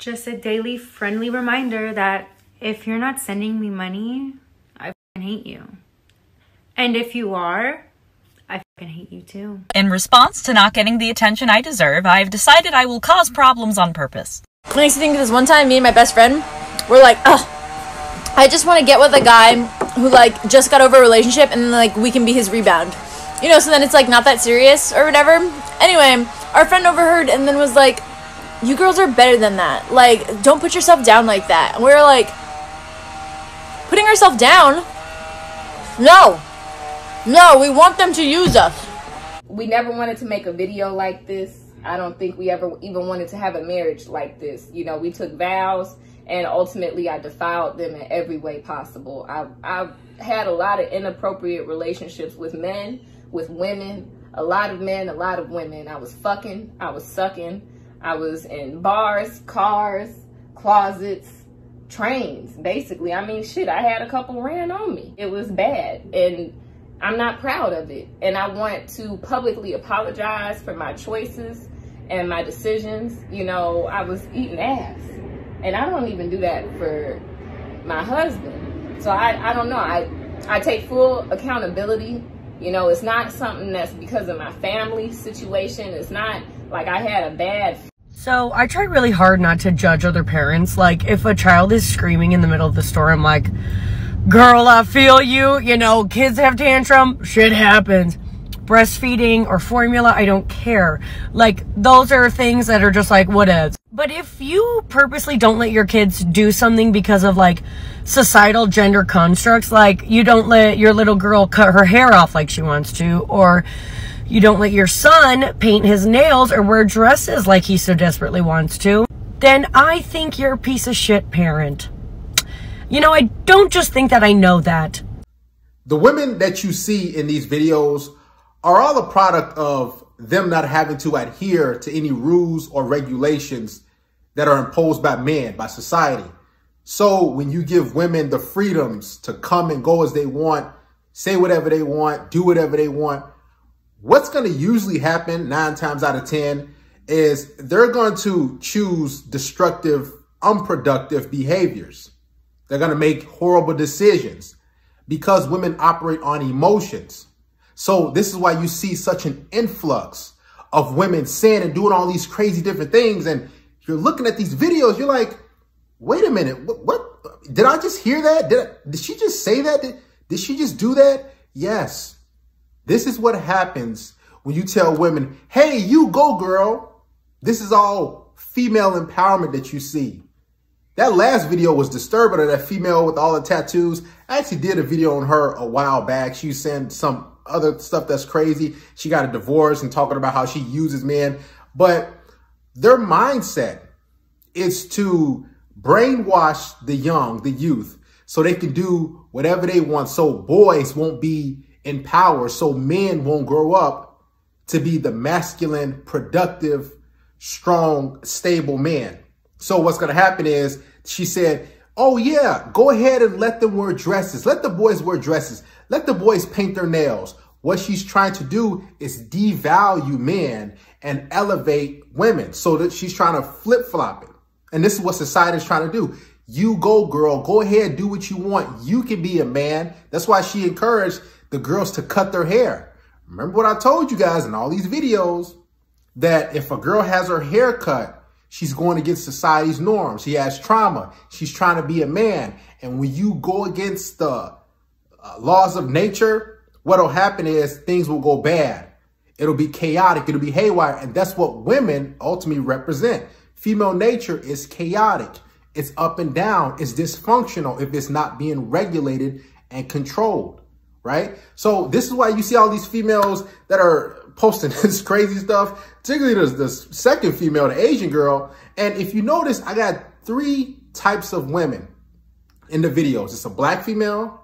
Just a daily friendly reminder that if you're not sending me money, I fucking hate you. And if you are, I fucking hate you too. In response to not getting the attention I deserve, I've decided I will cause problems on purpose. Makes me think of this one time, me and my best friend were like, ugh, I just want to get with a guy who, like, just got over a relationship and, like, we can be his rebound. You know, so then it's, like, not that serious or whatever. Anyway, our friend overheard and then was like, you girls are better than that. Like, don't put yourself down like that. And we were like, putting ourselves down? No, we want them to use us. We never wanted to make a video like this. I don't think we ever even wanted to have a marriage like this. You know, we took vows and ultimately I defiled them in every way possible. I've had a lot of inappropriate relationships with men, with women, a lot of men, a lot of women. I was fucking, I was sucking, I was in bars, cars, closets, trains, basically. I mean, shit, I had a couple ran on me. It was bad and I'm not proud of it. And I want to publicly apologize for my choices and my decisions. You know, I was eating ass. And I don't even do that for my husband. So I don't know. I take full accountability. You know, it's not something that's because of my family situation. It's not like I had a bad... So I try really hard not to judge other parents. Like, if a child is screaming in the middle of the store, I'm like, girl, I feel you. You know, kids have tantrum. Shit happens. Breastfeeding or formula, I don't care. Like, those are things that are just like, what is? But if you purposely don't let your kids do something because of, like, societal gender constructs, like, you don't let your little girl cut her hair off like she wants to, or you don't let your son paint his nails or wear dresses like he so desperately wants to, then I think you're a piece of shit parent. You know, I don't just think that, I know that. The women that you see in these videos are all a product of them not having to adhere to any rules or regulations that are imposed by men, by society. So when you give women the freedoms to come and go as they want, say whatever they want, do whatever they want, what's going to usually happen 9 times out of 10 is they're going to choose destructive, unproductive behaviors. They're going to make horrible decisions because women operate on emotions. So this is why you see such an influx of women saying and doing all these crazy different things. And you're looking at these videos, you're like, wait a minute, what did I just hear that? Did she just say that? Did she just do that? Yes. This is what happens when you tell women, hey, you go, girl. This is all female empowerment that you see. That last video was disturbing of that female with all the tattoos. I actually did a video on her a while back. She was saying some other stuff that's crazy. She got a divorce and talking about how she uses men. But their mindset is to brainwash the young, the youth, so they can do whatever they want. So boys won't be in power. So men won't grow up to be the masculine, productive, strong, stable man. So what's going to happen is she said, oh yeah, go ahead and let them wear dresses. Let the boys wear dresses. Let the boys paint their nails. What she's trying to do is devalue men and elevate women. So that she's trying to flip-flop it. And this is what society is trying to do. You go, girl. Go ahead, do what you want. You can be a man. That's why she encouraged the girls to cut their hair. Remember what I told you guys in all these videos, that if a girl has her hair cut, she's going against society's norms. She has trauma. She's trying to be a man. And when you go against the laws of nature, what'll happen is things will go bad. It'll be chaotic. It'll be haywire. And that's what women ultimately represent. Female nature is chaotic. It's up and down. It's dysfunctional if it's not being regulated and controlled, right? So this is why you see all these females that are posting this crazy stuff, particularly the second female, the Asian girl. And if you notice, I got 3 types of women in the videos. It's a black female,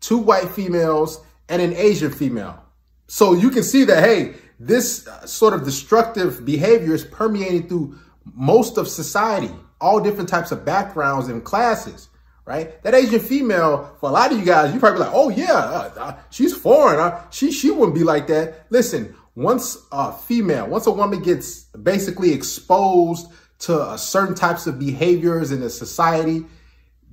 2 white females, and an Asian female. So you can see that, hey, this sort of destructive behavior is permeating through most of society, all different types of backgrounds and classes, right? That Asian female, for a lot of you guys, you probably be like, oh yeah, she's foreign. She wouldn't be like that. Listen, once a woman gets basically exposed to certain types of behaviors in the society,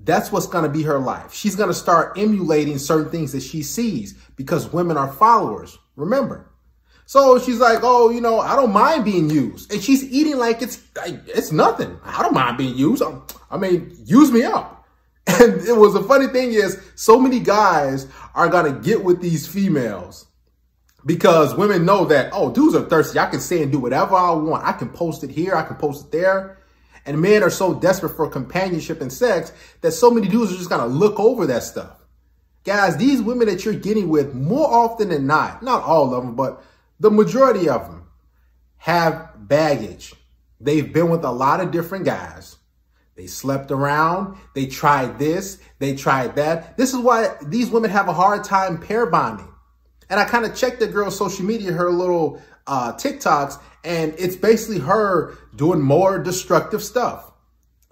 that's what's going to be her life. She's going to start emulating certain things that she sees because women are followers. Remember. So she's like, oh, you know, I don't mind being used. And she's eating like it's nothing. I don't mind being used. I mean, use me up. And it was a funny thing is so many guys are going to get with these females because women know that, oh, dudes are thirsty. I can say and do whatever I want. I can post it here. I can post it there. And men are so desperate for companionship and sex that so many dudes are just going to look over that stuff. Guys, these women that you're getting with more often than not all of them, but the majority of them have baggage. They've been with a lot of different guys. They slept around. They tried this. They tried that. This is why these women have a hard time pair bonding. And I kind of checked the girl's social media, her little TikToks, and it's basically her doing more destructive stuff.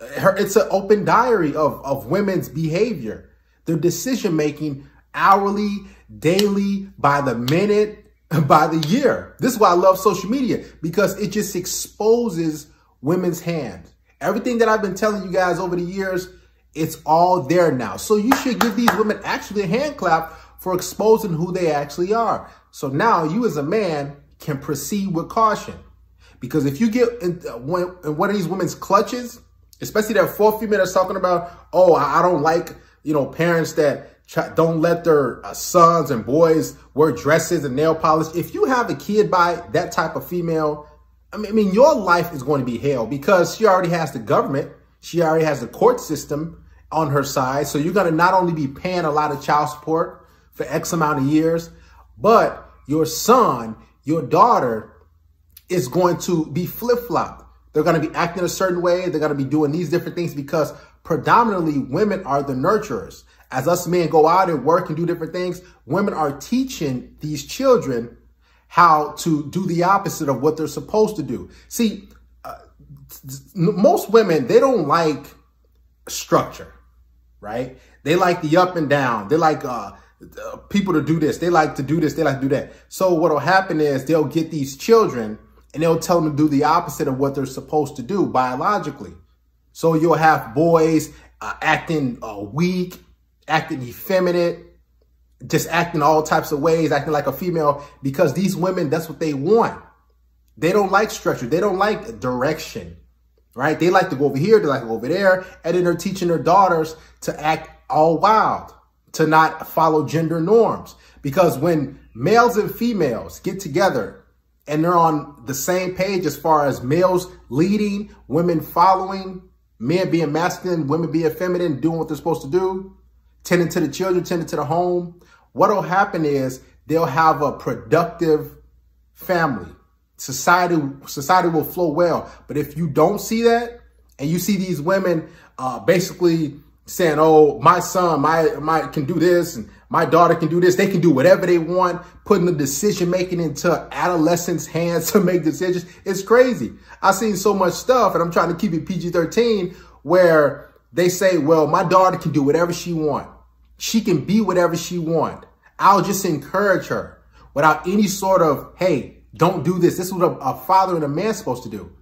It's an open diary of women's behavior, their decision-making hourly, daily, by the minute, by the year. This is why I love social media, because it just exposes women's hands. Everything that I've been telling you guys over the years, it's all there now. So you should give these women actually a hand clap for exposing who they actually are. So now you as a man can proceed with caution. Because if you get in one of these women's clutches, especially that fourth female that's talking about, oh, I don't like, you know, parents that don't let their sons and boys wear dresses and nail polish. If you have a kid by that type of female, I mean, your life is going to be hell because she already has the government. She already has the court system on her side. So you're going to not only be paying a lot of child support for X amount of years, but your son, your daughter is going to be flip-flopped. They're going to be acting a certain way. They're going to be doing these different things because predominantly women are the nurturers. As us men go out and work and do different things, women are teaching these children how to do the opposite of what they're supposed to do. See, most women, they don't like structure, right? They like the up and down. They like people to do this. They like to do this. They like to do that. So what will happen is they'll get these children and they'll tell them to do the opposite of what they're supposed to do biologically. So you'll have boys acting weak, acting effeminate, just acting all types of ways, acting like a female, because these women, that's what they want. They don't like structure. They don't like direction, right? They like to go over here. They like to go over there. And then they're teaching their daughters to act all wild, to not follow gender norms. Because when males and females get together and they're on the same page as far as males leading, women following, men being masculine, women being feminine, doing what they're supposed to do, tending to the children, tending to the home, what'll happen is they'll have a productive family. Society will flow well. But if you don't see that, and you see these women basically saying, oh, my son can do this, and my daughter can do this, they can do whatever they want, putting the decision-making into adolescents' hands to make decisions, it's crazy. I've seen so much stuff, and I'm trying to keep it PG-13, where they say, well, my daughter can do whatever she wants. She can be whatever she wants. I'll just encourage her without any sort of, hey, don't do this. This is what a father and a man's supposed to do.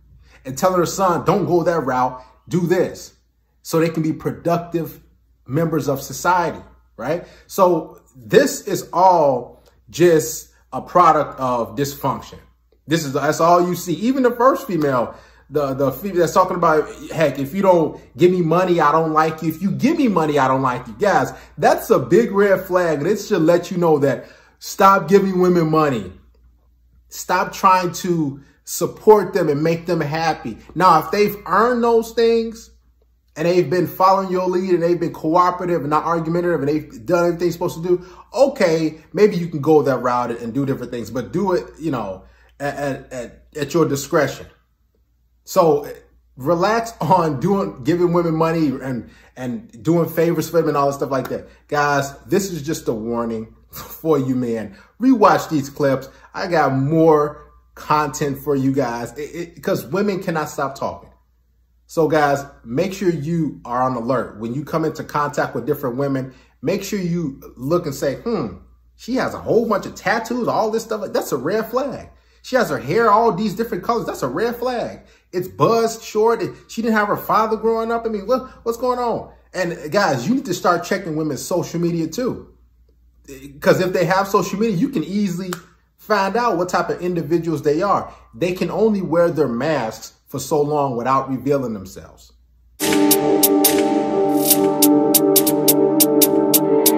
And telling her son, don't go that route, do this. So they can be productive members of society, right? So this is all just a product of dysfunction. That's all you see. Even the first female, the female that's talking about, heck, if you don't give me money, I don't like you. If you give me money, I don't like you. Guys, that's a big red flag. And it should let you know that stop giving women money. Stop trying to support them and make them happy. Now, if they've earned those things and they've been following your lead and they've been cooperative and not argumentative and they've done everything they're supposed to do, okay, maybe you can go that route and do different things, but do it, you know, at your discretion. So relax on giving women money and doing favors for them and all that stuff like that. Guys, this is just a warning for you, man. Rewatch these clips. I got more content for you guys because women cannot stop talking. So guys, make sure you are on alert. When you come into contact with different women, make sure you look and say, she has a whole bunch of tattoos, all this stuff. That's a red flag. She has her hair all these different colors. That's a red flag. It's buzzed short. She didn't have her father growing up. I mean, what's going on? And guys, you need to start checking women's social media too. Because if they have social media, you can easily find out what type of individuals they are. They can only wear their masks for so long without revealing themselves.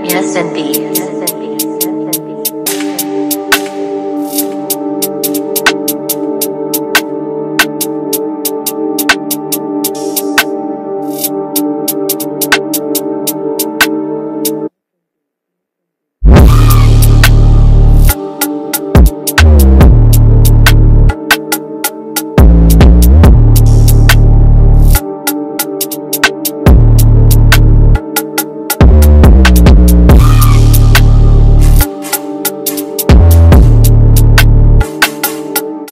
Yes, indeed.